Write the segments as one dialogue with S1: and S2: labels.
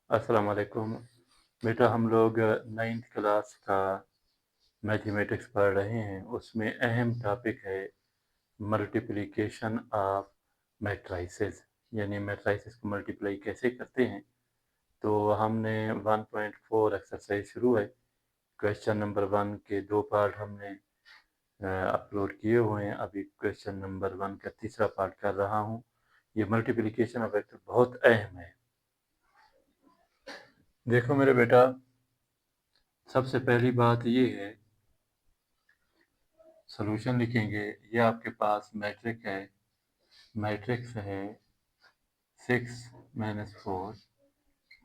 S1: अस्सलाम वालेकुम। बेटा हम लोग 9th क्लास का मैथमेटिक्स पढ़ रहे हैं। उसमें अहम टॉपिक है मल्टीप्लिकेशन ऑफ मैट्रिसेस, यानी मैट्रिसेस को मल्टीप्लाई कैसे करते हैं। तो हमने 1.4 एक्सरसाइज शुरू है। क्वेश्चन नंबर 1 के 2 पार्ट हमने अपलोड किए हुए हैं। अभी क्वेश्चन नंबर 1 का तीसरा पार्ट कर रहा हूँ। ये मल्टीप्लिकेशन ऑफ वेक्टर बहुत अहम है। देखो मेरे बेटा, सबसे पहली बात ये है, सॉल्यूशन लिखेंगे। ये आपके पास मैट्रिक्स है 6 - 4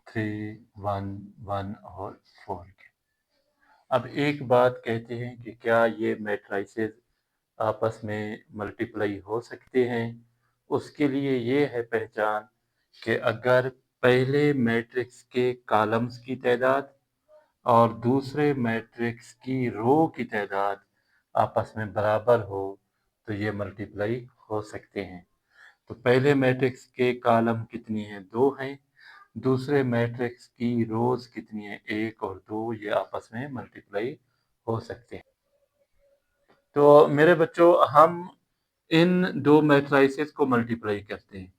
S1: 3 1 1 और 4 के। अब एक बात कहते हैं कि क्या ये मैट्रिसेस आपस में मल्टीप्लाई हो सकते हैं। उसके लिए ये है पहचान कि अगर पहले मैट्रिक्स के कॉलम्स की तादाद और दूसरे मैट्रिक्स की रो की तादाद आपस में बराबर हो तो ये मल्टीप्लाई हो सकते हैं। तो पहले मैट्रिक्स के कॉलम कितनी है, 2 हैं। दूसरे मैट्रिक्स की रोज कितनी है, 1 और 2। ये आपस में मल्टीप्लाई हो सकते हैं। तो मेरे बच्चों, हम इन दो मैट्रिसेस को मल्टीप्लाई करते हैं।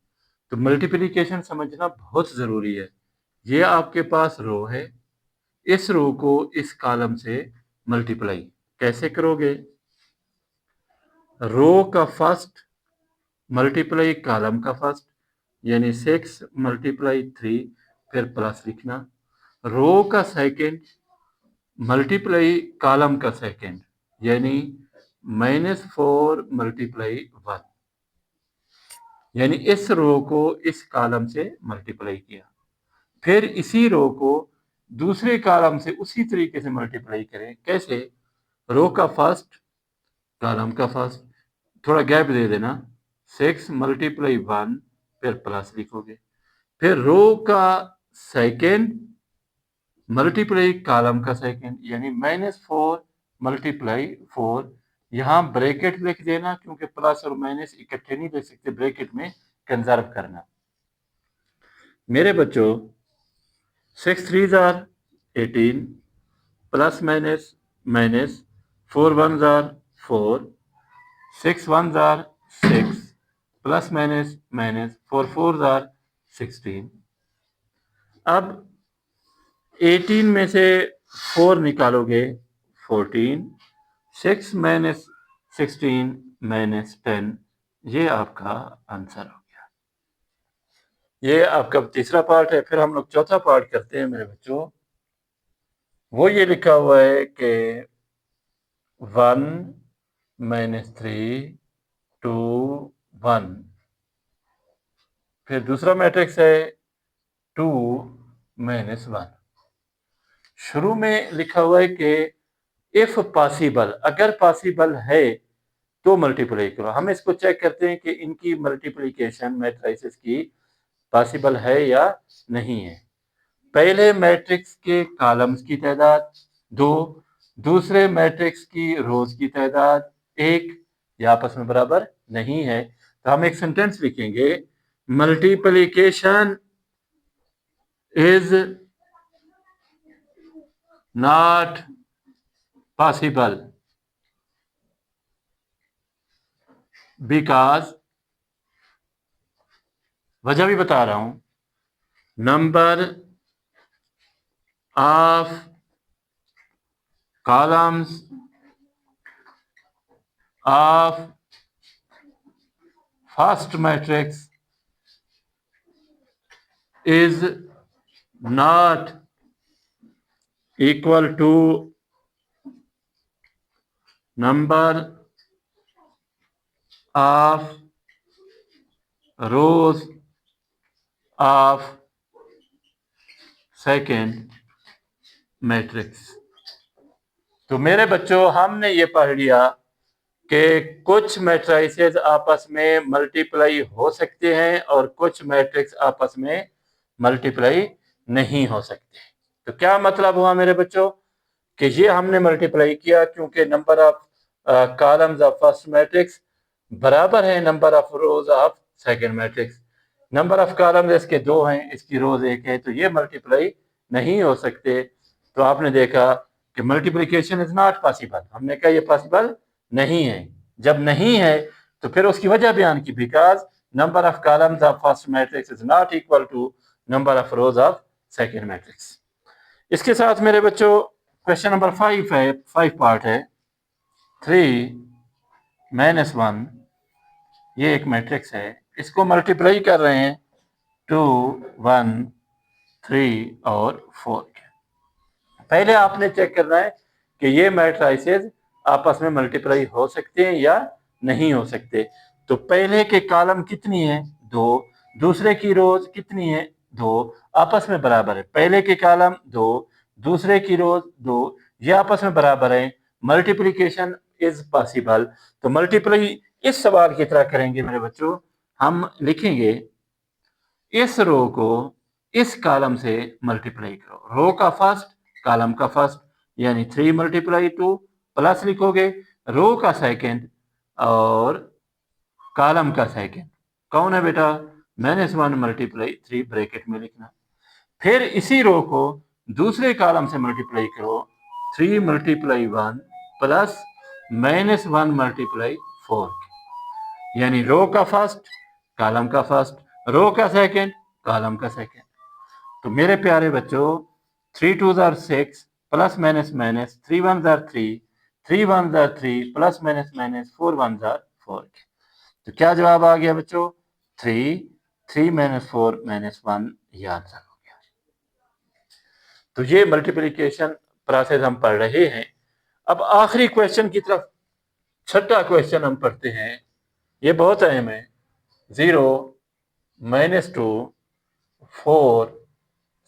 S1: तो मल्टीप्लिकेशन समझना बहुत ज़रूरी है। ये आपके पास रो है, इस रो को इस कॉलम से मल्टीप्लाई कैसे करोगे? रो का फर्स्ट मल्टीप्लाई कॉलम का फर्स्ट, यानी 6 × 3, फिर प्लस लिखना। रो का सेकंड मल्टीप्लाई कॉलम का सेकंड, यानी -4 × 1, यानी इस रो को इस कॉलम से मल्टीप्लाई किया। फिर इसी रो को दूसरे कॉलम से उसी तरीके से मल्टीप्लाई करें। कैसे? रो का फर्स्ट कॉलम का फर्स्ट, थोड़ा गैप दे देना, 6 × 1, फिर प्लस लिखोगे। फिर रो का सेकंड मल्टीप्लाई कॉलम का सेकंड, यानी -4 × 4। यहाँ ब्रैकेट लिख देना, क्योंकि प्लस और माइनस इकट्ठे नहीं लिख सकते, ब्रैकेट में कंजर्व करना। मेरे बच्चों, 6 3 are 18, plus minus minus, 4 1 are 4, 6 1 are 6, plus minus minus, 4 4 are 16। अब 18 में से 4 निकालोगे 14, 6 - 16 - 10, ये आपका आंसर हो गया। ये आपका तीसरा पार्ट है। फिर हम लोग चौथा पार्ट करते हैं मेरे बच्चों। वो ये लिखा हुआ है कि 1 - 3 2 1, फिर दूसरा मैट्रिक्स है 2 - 1। शुरू में लिखा हुआ है कि इफ पॉसिबल, अगर पॉसिबल है तो मल्टीप्लाई करो। हम इसको चेक करते हैं कि इनकी मल्टीप्लिकेशन मैट्रिसेस की पॉसिबल है या नहीं है। पहले मैट्रिक्स के कॉलम्स की तादाद 2, दूसरे मैट्रिक्स की रोज की तादाद 1, ये आपस में बराबर नहीं है। तो हम एक सेंटेंस लिखेंगे, multiplication is not possible because, वजह भी बता रहा हूं, number of columns of first matrix is not equal to number of rows of second matrix। तो मेरे बच्चों, हमने ये पढ़ लिया कि कुछ मैट्रिसेस आपस में मल्टीप्लाई हो सकते हैं और कुछ मैट्रिक्स आपस में मल्टीप्लाई नहीं हो सकते। तो क्या मतलब हुआ मेरे बच्चों कि ये हमने मल्टीप्लाई किया क्योंकि number of columns of first matrix बराबर है number of rows of second matrix. Number of columns इसके 2 हैं, इसकी रोज 1 है, तो ये मल्टीप्लाई नहीं हो सकते। तो आपने देखा कि मल्टीप्लिकेशन इज नॉट पॉसिबल, हमने कहा ये पॉसिबल नहीं है। जब नहीं है तो फिर उसकी वजह बयान की, because number of columns of first matrix is not equal to number of rows of second matrix. इसके साथ मेरे बच्चों क्वेश्चन नंबर 5 है, 5 पार्ट है। 3-1 ये एक मैट्रिक्स है, इसको मल्टीप्लाई कर रहे हैं 2, 1, 3 और 4 के। पहले आपने चेक करना है कि ये मैट्रिसेस आपस में मल्टीप्लाई हो सकते हैं या नहीं हो सकते। तो पहले के कॉलम कितनी है? 2। दूसरे की रोज कितनी है? 2। आपस में बराबर है। पहले के कॉलम 2, दूसरे की रोज 2, ये आपस में बराबर है। Multiplication is possible. तो मल्टीप्लाई इस सवाल की तरह करेंगे मेरे बच्चों, हम लिखेंगे इस रो को इस कॉलम से मल्टीप्लाई करो। रो का फर्स्ट, कॉलम का फर्स्ट, यानी 3 × 2 प्लस लिखोगे रो का सेकंड और कॉलम का सेकंड। कौन है बेटा? -1 × 3 ब्रैकेट में लिखना। फिर इसी रो को दूसरे कॉलम से मल्टीप्लाई करो 3 × 1 प्लस -1 × 4, यानी रो का फर्स्ट, कॉलम का फर्स्ट, रो का सेकंड, कॉलम का सेकंड। तो मेरे प्यारे बच्चों 3 2 6 plus minus minus 3 1 3, 3 1 3 plus minus minus 4 1 4। तो क्या जवाब आ गया बच्चों? 3, 3 - 4 - 1, ये आंसर हो गया। तो ये मल्टीप्लिकेशन प्रोसेस हम पढ़ रहे हैं। अब आखिरी क्वेश्चन की तरफ, छठा क्वेश्चन हम पढ़ते हैं। ये बहुत अहम है। 0 - 2 4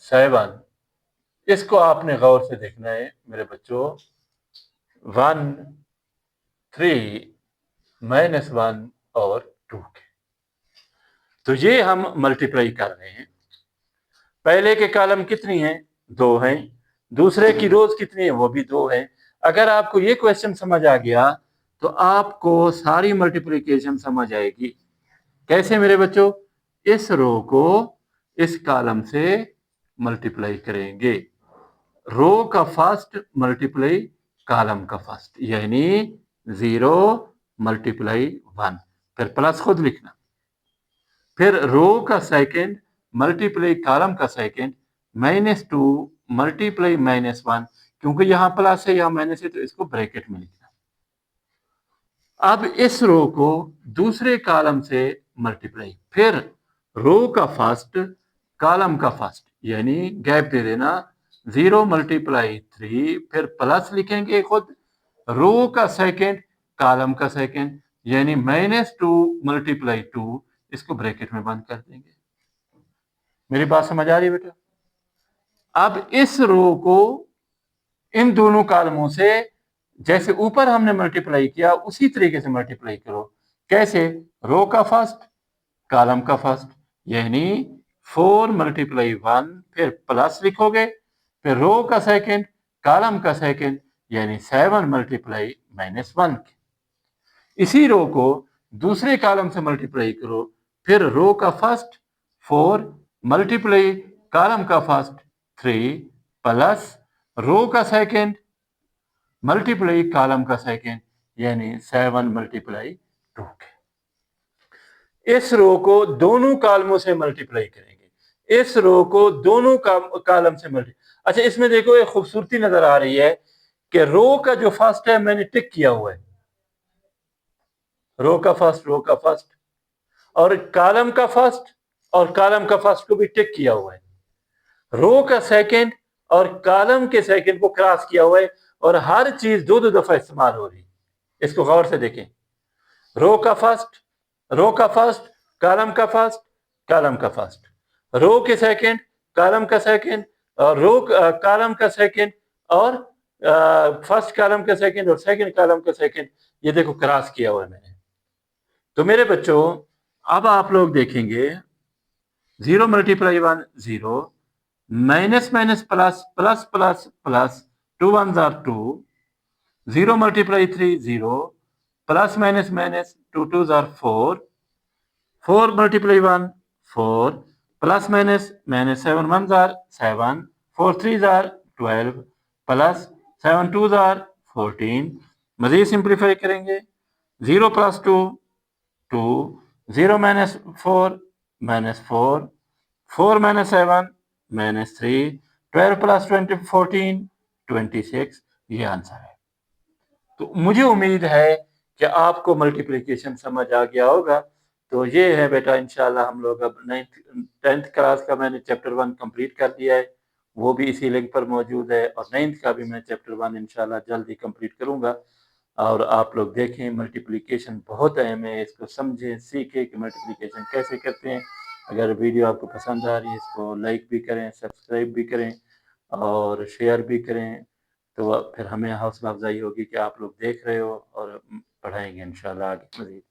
S1: 7, इसको आपने गौर से देखना है मेरे बच्चों। 1 3 -1 और 2 के। तो ये हम मल्टीप्लाई कर रहे हैं। पहले के कॉलम कितनी है? 2 हैं। दूसरे की रोज कितनी है? वो भी 2 है। अगर आपको ये क्वेश्चन समझ आ गया तो आपको सारी मल्टीप्लिकेशन समझ आएगी। कैसे मेरे बच्चों? इस रो को इस कॉलम से मल्टीप्लाई करेंगे। रो का फर्स्ट मल्टीप्लाई कॉलम का फर्स्ट, यानी 0 × 1, फिर प्लस खुद लिखना। फिर रो का सेकंड मल्टीप्लाई कॉलम का सेकंड -2 × -1, क्योंकि यहां प्लस है यहां माइनस है तो इसको ब्रैकेट में लिखना। अब इस रो को दूसरे कॉलम से मल्टीप्लाई, फिर रो का फर्स्ट, कॉलम का फर्स्ट, यानी गैप दे देना 0 × 3, फिर प्लस लिखेंगे खुद रो का सेकंड, कॉलम का सेकंड, यानी -2 × 2, इसको ब्रैकेट में बंद कर देंगे। मेरी बात समझ आ रही है बेटा? अब इस रो को इन दोनों कॉलमों से जैसे ऊपर हमने मल्टीप्लाई किया उसी तरीके से मल्टीप्लाई करो। कैसे? रो का फर्स्ट, कॉलम का फर्स्ट, यानी 4 × 1, फिर प्लस लिखोगे, फिर रो का सेकंड, कॉलम का सेकंड, यानी 7 × -1। इसी रो को दूसरे कॉलम से मल्टीप्लाई करो, फिर रो का फर्स्ट 4 × कॉलम का फर्स्ट 3 प्लस रो का सेकंड मल्टीप्लाई कॉलम का सेकंड, यानी 7 × 2 के। इस रो को दोनों कॉलमों से मल्टीप्लाई करेंगे। इस रो को दोनों कॉलम से मल्टीप्लाई। अच्छा, इसमें देखो एक खूबसूरती नजर आ रही है कि रो का जो फर्स्ट है मैंने टिक किया हुआ है, रो का फर्स्ट, और कॉलम का फर्स्ट और कॉलम का फर्स्ट को भी टिक किया हुआ है। रो का सेकंड और कॉलम के सेकंड को क्रॉस किया हुआ है, और हर चीज 2-2 दफा इस्तेमाल हो रही है। इसको गौर से देखें। रो का फर्स्ट, कॉलम का फर्स्ट, कॉलम का फर्स्ट, रो के सेकंड, कॉलम का सेकंड, और रो कॉलम का सेकंड, और फर्स्ट कॉलम का सेकंड और सेकंड कॉलम का सेकंड, ये देखो क्रॉस किया हुआ है मैंने। तो मेरे बच्चों अब आप लोग देखेंगे 0 × 1 0, minus minus plus, plus plus plus, 2 1 2, 0 × 3 0, plus minus minus 2 2 4, 4 × 1 4 plus minus minus 7 1 jar 7 4 3 jar 12 plus 7 2 jar 14। मजीद सिंप्लीफाई करेंगे 0 plus 2 2 0 minus 4 minus 4 4 minus 7 minus 3 12 plus 20 14 26। ये आंसर है। तो मुझे उम्मीद है कि आपको मल्टीप्लिकेशन समझ आ गया होगा। तो ये है बेटा, इंशाल्लाह हम लोग अब 10th क्लास का मैंने चैप्टर 1 कंप्लीट कर दिया है, वो भी इसी लिंक पर मौजूद है, और 9th का भी मैं चैप्टर 1 इंशाल्लाह जल्द ही कंप्लीट करूंगा। और आप लोग देखें, मल्टीप्लिकेशन बहुत अहम है, इसको समझें, सीखें कि मल्टीप्लिकेशन कैसे करते हैं। अगर वीडियो आपको पसंद आ रही है, इसको लाइक भी करें, सब्सक्राइब भी करें और शेयर भी करें। तो फिर हमें हौसला अफजाई होगी कि आप लोग देख रहे हो और पढ़ाएंगे इंशाल्लाह आगे मज़ीद।